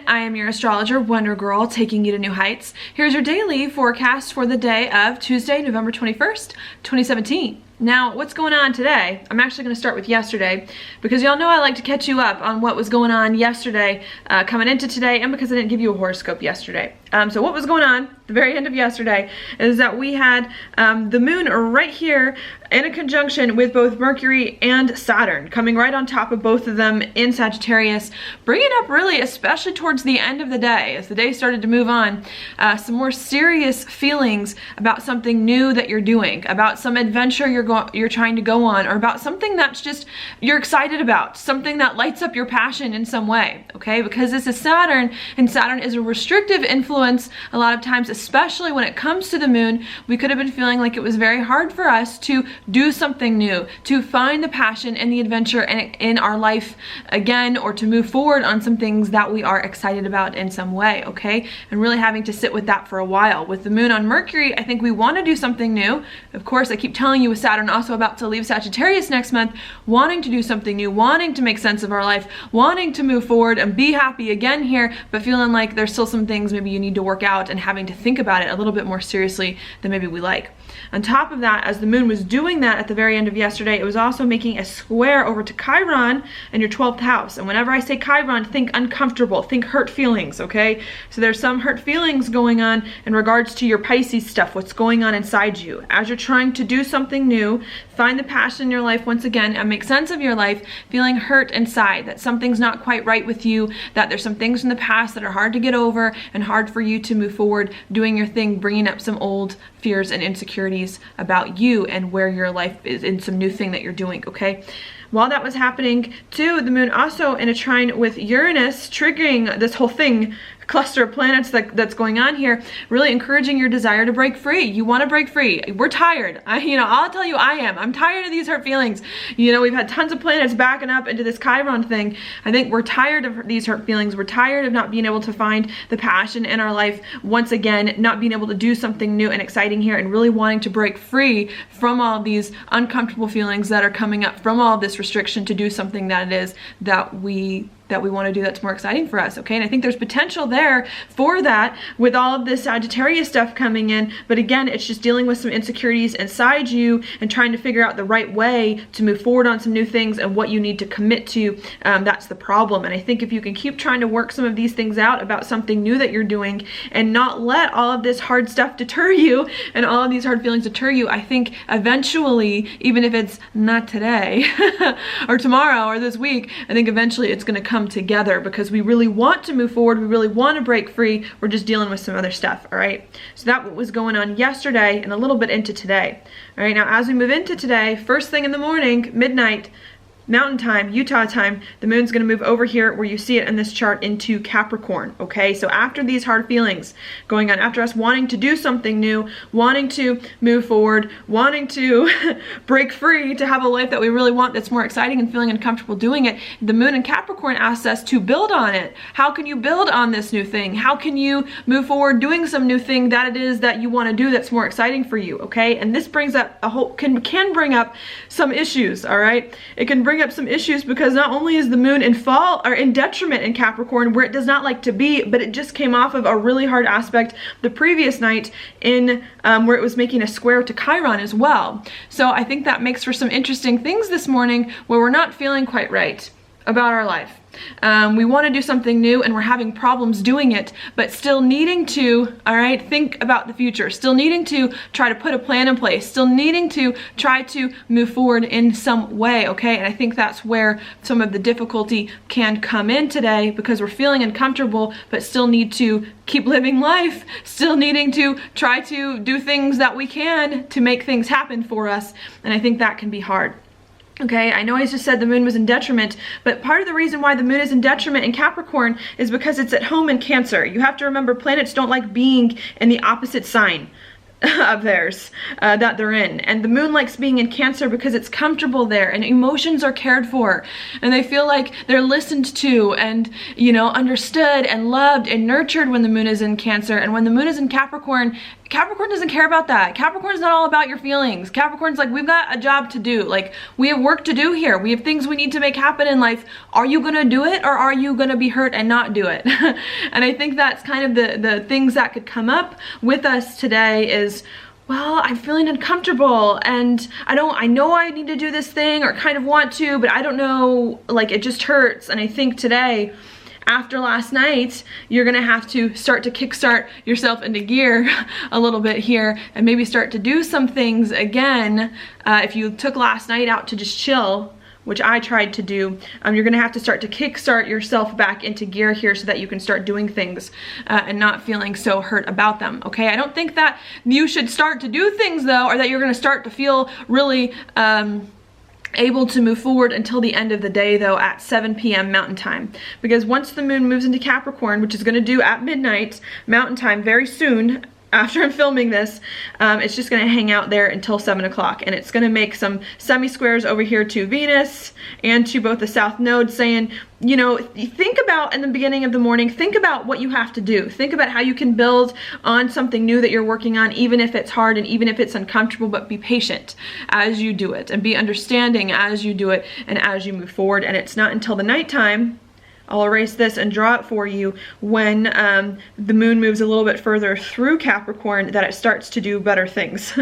I am your astrologer, Wonder Girl, taking you to new heights. Here's your daily forecast for the day of Tuesday, November 21st, 2017. Now, what's going on today? I'm actually going to start with yesterday because y'all know I like to catch you up on what was going on yesterday coming into today, and because I didn't give you a horoscope yesterday. So what was going on at the very end of yesterday is that we had the moon right here in a conjunction with both Mercury and Saturn, coming right on top of both of them in Sagittarius, bringing up really, especially towards the end of the day, as the day started to move on, some more serious feelings about something new that you're doing, about some adventure you're trying to go on, or about something that's just you're excited about, something that lights up your passion in some way, okay? Because this is Saturn, and Saturn is a restrictive influence a lot of times, especially when it comes to the moon. We could have been feeling like it was very hard for us to do something new, to find the passion and the adventure in our life again, or to move forward on some things that we are excited about in some way, okay? And really having to sit with that for a while. With the moon on Mercury, I think we want to do something new. Of course, I keep telling you with Saturn also about to leave Sagittarius next month, wanting to do something new, wanting to make sense of our life, wanting to move forward and be happy again here, but feeling like there's still some things maybe you need to work out and having to think about it a little bit more seriously than maybe we like. On top of that, as the moon was doing that at the very end of yesterday, it was also making a square over to Chiron in your 12th house. And whenever I say Chiron, think uncomfortable, think hurt feelings, okay? So there's some hurt feelings going on in regards to your Pisces stuff, what's going on inside you. As you're trying to do something new, find the passion in your life once again, and make sense of your life, feeling hurt inside, that something's not quite right with you, that there's some things in the past that are hard to get over and hard for you to move forward, doing your thing, bringing up some old fears and insecurities about you and where your life is in some new thing that you're doing, okay? While that was happening too, the moon also in a trine with Uranus, triggering this whole thing, cluster of planets that's going on here, really encouraging your desire to break free. You want to break free. We're tired. I'll tell you I am. I'm tired of these hurt feelings. We've had tons of planets backing up into this Chiron thing. I think we're tired of these hurt feelings. We're tired of not being able to find the passion in our life once again, not being able to do something new and exciting here, and really wanting to break free from all these uncomfortable feelings that are coming up from all this restriction to do something that it is that we want to do that's more exciting for us, okay? And I think there's potential there for that with all of this Sagittarius stuff coming in, but again, it's just dealing with some insecurities inside you and trying to figure out the right way to move forward on some new things and what you need to commit to. That's the problem. And I think if you can keep trying to work some of these things out about something new that you're doing and not let all of this hard stuff deter you and all of these hard feelings deter you, I think eventually, even if it's not today or tomorrow or this week, I think eventually it's going to come together, because we really want to move forward, we really want to break free. We're just dealing with some other stuff. All right, so that was going on yesterday and a little bit into today. All right, now as we move into today, first thing in the morning, midnight Mountain time, Utah time, the moon's going to move over here where you see it in this chart into Capricorn, okay? So after these hard feelings going on, after us wanting to do something new, wanting to move forward, wanting to break free, to have a life that we really want that's more exciting and feeling uncomfortable doing it, the moon in Capricorn asks us to build on it. How can you build on this new thing? How can you move forward doing some new thing that it is that you want to do that's more exciting for you, okay? And this brings up a whole, can bring up some issues, all right? It can bring up some issues because not only is the moon in fall or in detriment in Capricorn, where it does not like to be, but it just came off of a really hard aspect the previous night in where it was making a square to Chiron as well. So I think that makes for some interesting things this morning where we're not feeling quite right about our life. We want to do something new and we're having problems doing it, but still needing to, all right, think about the future, still needing to try to put a plan in place, still needing to try to move forward in some way, okay? And I think that's where some of the difficulty can come in today, because we're feeling uncomfortable, but still need to keep living life, still needing to try to do things that we can to make things happen for us. And I think that can be hard. Okay, I know I just said the moon was in detriment, but part of the reason why the moon is in detriment in Capricorn is because it's at home in Cancer. You have to remember, planets don't like being in the opposite sign of theirs that they're in, and the moon likes being in Cancer because it's comfortable there and emotions are cared for and they feel like they're listened to and, you know, understood and loved and nurtured when the moon is in Cancer. And when the moon is in Capricorn, Capricorn doesn't care about that. Capricorn's not all about your feelings. Capricorn's like, we've got a job to do. Like, we have work to do here. We have things we need to make happen in life. Are you gonna do it, or are you gonna be hurt and not do it? And I think that's kind of the things that could come up with us today is, well, I'm feeling uncomfortable and I know I need to do this thing or kind of want to, but I don't know, like it just hurts. And I think today, after last night, you're gonna have to start to kickstart yourself into gear a little bit here and maybe start to do some things again. If you took last night out to just chill, which I tried to do, you're gonna have to start to kickstart yourself back into gear here so that you can start doing things and not feeling so hurt about them, okay? I don't think that you should start to do things though, or that you're gonna start to feel really able to move forward until the end of the day though at 7 p.m. Mountain Time. Because once the moon moves into Capricorn, which is gonna do at midnight Mountain Time very soon, after I'm filming this, it's just gonna hang out there until 7 o'clock, and it's gonna make some semi-squares over here to Venus and to both the South Node, saying, you know, think about in the beginning of the morning, think about what you have to do. Think about how you can build on something new that you're working on, even if it's hard and even if it's uncomfortable, but be patient as you do it and be understanding as you do it and as you move forward. And it's not until the nighttime, I'll erase this and draw it for you, when the moon moves a little bit further through Capricorn, that it starts to do better things.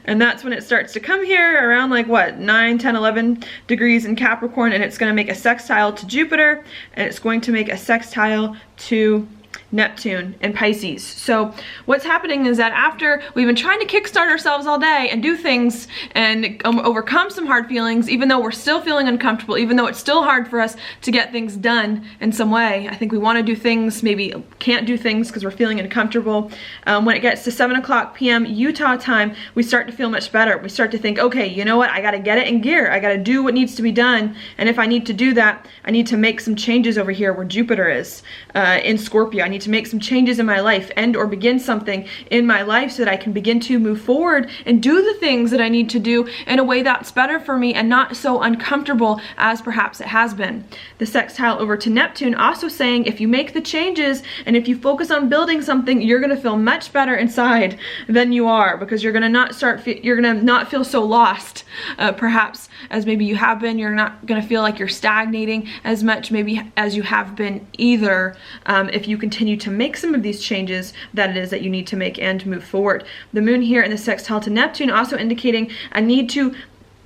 And that's when it starts to come here around like what, 9, 10, 11 degrees in Capricorn, and it's going to make a sextile to Jupiter, and it's going to make a sextile to Neptune and Pisces. So what's happening is that after we've been trying to kickstart ourselves all day and do things and overcome some hard feelings, even though we're still feeling uncomfortable, even though it's still hard for us to get things done in some way, I think we want to do things, maybe can't do things because we're feeling uncomfortable. When it gets to 7 o'clock p.m. Utah time, we start to feel much better. We start to think, okay, you know what, I got to get it in gear. I got to do what needs to be done. And if I need to do that, I need to make some changes over here where Jupiter is in Scorpio. I need to make some changes in my life and or begin something in my life so that I can begin to move forward and do the things that I need to do in a way that's better for me and not so uncomfortable as perhaps it has been. The sextile over to Neptune also saying, if you make the changes and if you focus on building something, you're going to feel much better inside than you are, because you're going to not feel so lost perhaps as maybe you have been. You're not going to feel like you're stagnating as much maybe as you have been either, if you continue to make some of these changes that it is that you need to make and move forward. The moon here in the sextile to Neptune also indicating a need to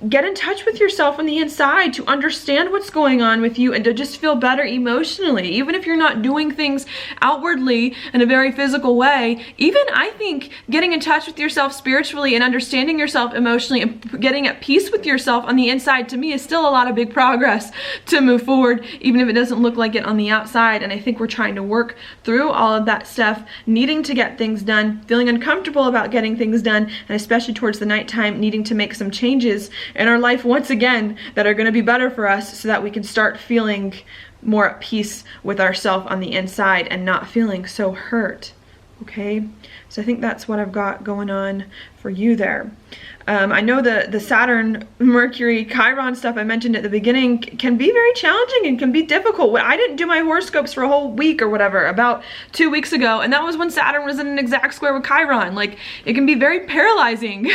get in touch with yourself on the inside, to understand what's going on with you and to just feel better emotionally. Even if you're not doing things outwardly in a very physical way, even I think getting in touch with yourself spiritually and understanding yourself emotionally and getting at peace with yourself on the inside, to me, is still a lot of big progress to move forward, even if it doesn't look like it on the outside. And I think we're trying to work through all of that stuff, needing to get things done, feeling uncomfortable about getting things done, and especially towards the nighttime, needing to make some changes in our life once again that are going to be better for us, so that we can start feeling more at peace with ourselves on the inside and not feeling so hurt. Okay, so I think that's what I've got going on for you there. I know the Saturn, Mercury, Chiron stuff I mentioned at the beginning can be very challenging and can be difficult. I didn't do my horoscopes for a whole week or whatever, about 2 weeks ago, and that was when Saturn was in an exact square with Chiron. Like, it can be very paralyzing,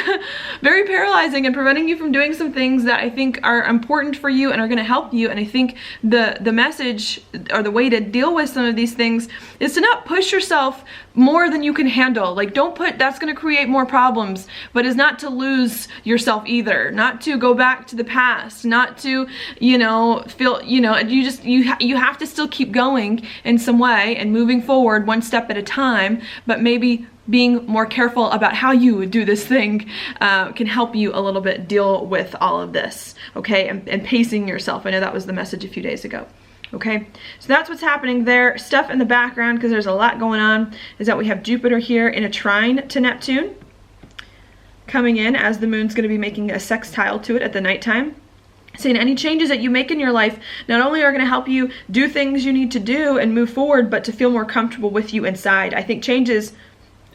very paralyzing, and preventing you from doing some things that I think are important for you and are going to help you. And I think the message, or the way to deal with some of these things, is to not push yourself more than you can handle. Like, don't put, that's going to create more problems, but is not to lose yourself either, not to go back to the past, not to, you know, feel, you know, you have to still keep going in some way and moving forward one step at a time, but maybe being more careful about how you do this thing can help you a little bit deal with all of this, okay, and pacing yourself. I know that was the message a few days ago. Okay, so that's what's happening there. Stuff in the background, because there's a lot going on, is that we have Jupiter here in a trine to Neptune coming in as the moon's going to be making a sextile to it at the nighttime. Saying any changes that you make in your life not only are going to help you do things you need to do and move forward, but to feel more comfortable with you inside. I think changes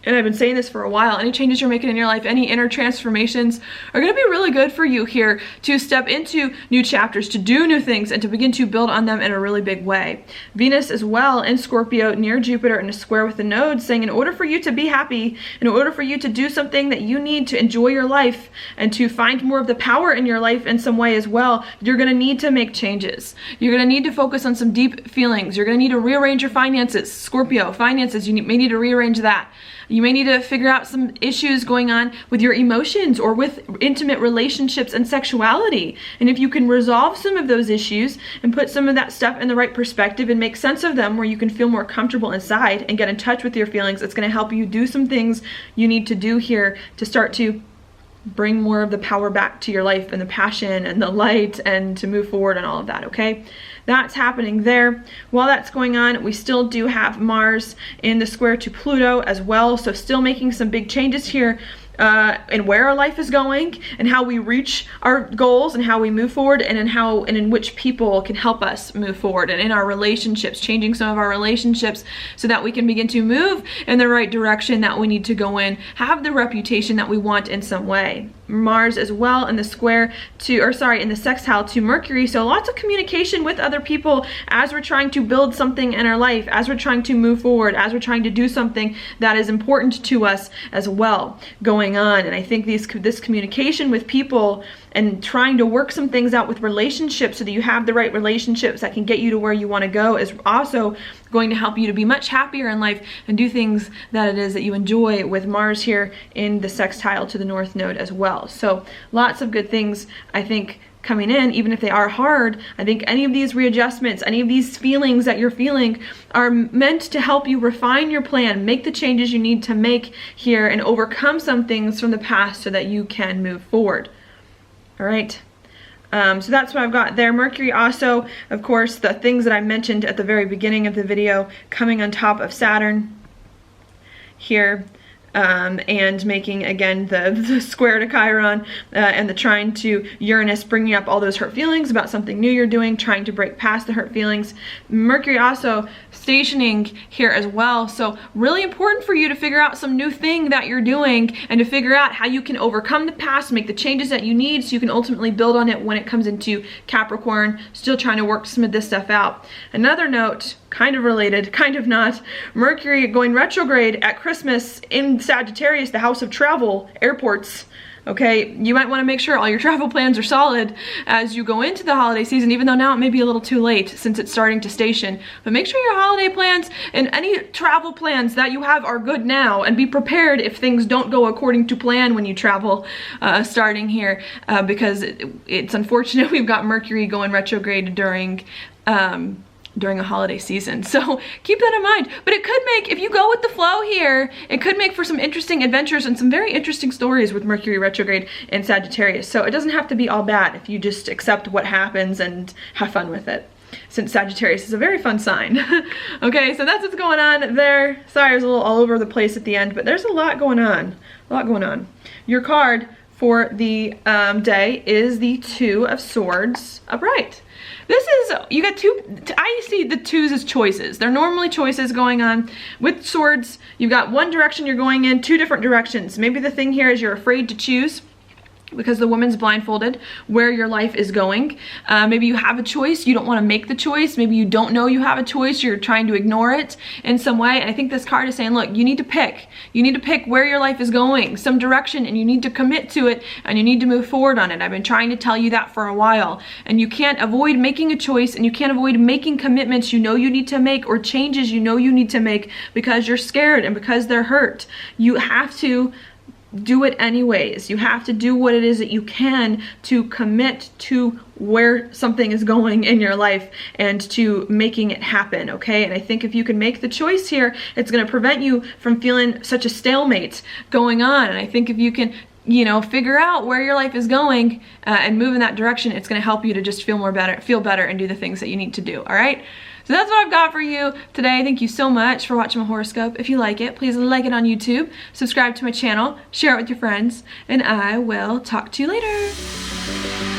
and I've been saying this for a while, any changes you're making in your life, any inner transformations are going to be really good for you here to step into new chapters, to do new things, and to begin to build on them in a really big way. Venus as well in Scorpio near Jupiter in a square with the node, saying in order for you to be happy, in order for you to do something that you need to enjoy your life and to find more of the power in your life in some way as well, you're going to need to make changes. You're going to need to focus on some deep feelings. You're going to need to rearrange your finances. Scorpio, finances, may need to rearrange that. You may need to figure out some issues going on with your emotions or with intimate relationships and sexuality. And if you can resolve some of those issues and put some of that stuff in the right perspective and make sense of them where you can feel more comfortable inside and get in touch with your feelings, it's going to help you do some things you need to do here to start to bring more of the power back to your life and the passion and the light and to move forward and all of that, okay? That's happening there. While that's going on, we still do have Mars in the square to Pluto as well, so still making some big changes here in where our life is going and how we reach our goals and how we move forward, and in which people can help us move forward, and in our relationships, changing some of our relationships so that we can begin to move in the right direction that we need to go in, have the reputation that we want in some way. Mars as well in the square to, in the sextile to Mercury, so lots of communication with other people as we're trying to build something in our life, as we're trying to move forward, as we're trying to do something that is important to us as well going on. And I think this communication with people and trying to work some things out with relationships so that you have the right relationships that can get you to where you want to go is also going to help you to be much happier in life and do things that it is that you enjoy, with Mars here in the sextile to the North Node as well. So lots of good things, I think, coming in, even if they are hard. I think any of these readjustments, any of these feelings that you're feeling are meant to help you refine your plan, make the changes you need to make here, and overcome some things from the past so that you can move forward. All right. So that's what I've got there. Mercury also, of course, the things that I mentioned at the very beginning of the video, coming on top of Saturn here. And making, again, the square to Chiron and the trine to Uranus, bringing up all those hurt feelings about something new you're doing, trying to break past the hurt feelings. Mercury also stationing here as well, so really important for you to figure out some new thing that you're doing and to figure out how you can overcome the past, make the changes that you need so you can ultimately build on it when it comes into Capricorn, still trying to work some of this stuff out. Another note, kind of related, kind of not, Mercury going retrograde at Christmas in Sagittarius, the house of travel, airports. Okay, you might want to make sure all your travel plans are solid as you go into the holiday season, even though now it may be a little too late since it's starting to station. But make sure your holiday plans and any travel plans that you have are good now, and be prepared if things don't go according to plan when you travel starting here, because it's unfortunate we've got Mercury going retrograde during a holiday season. So keep that in mind. But it could make, if you go with the flow here, it could make for some interesting adventures and some very interesting stories with Mercury retrograde in Sagittarius. So it doesn't have to be all bad if you just accept what happens and have fun with it, since Sagittarius is a very fun sign. Okay, so that's what's going on there. Sorry, I was a little all over the place at the end, but there's a lot going on. Your card for the day is the Two of Swords upright. This is, you got I see the twos as choices. They're normally choices going on. With swords, you've got one direction you're going in, two different directions. Maybe the thing here is you're afraid to choose because the woman's blindfolded where your life is going. Maybe you have a choice, you don't want to make the choice. Maybe you don't know you have a choice, you're trying to ignore it in some way. And I think this card is saying, look, you need to pick. You need to pick where your life is going, some direction, and you need to commit to it, and you need to move forward on it. I've been trying to tell you that for a while. And you can't avoid making a choice, and you can't avoid making commitments you know you need to make, or changes you know you need to make, because you're scared and because they're hurt. You have to do it anyways. You have to do what it is that you can to commit to where something is going in your life and to making it happen, okay? And I think if you can make the choice here, it's going to prevent you from feeling such a stalemate going on. And I think if you can, you know, figure out where your life is going and move in that direction, it's going to help you to just feel better and do the things that you need to do, all right? So that's what I've got for you today. Thank you so much for watching my horoscope. If you like it, please like it on YouTube, subscribe to my channel, share it with your friends, and I will talk to you later.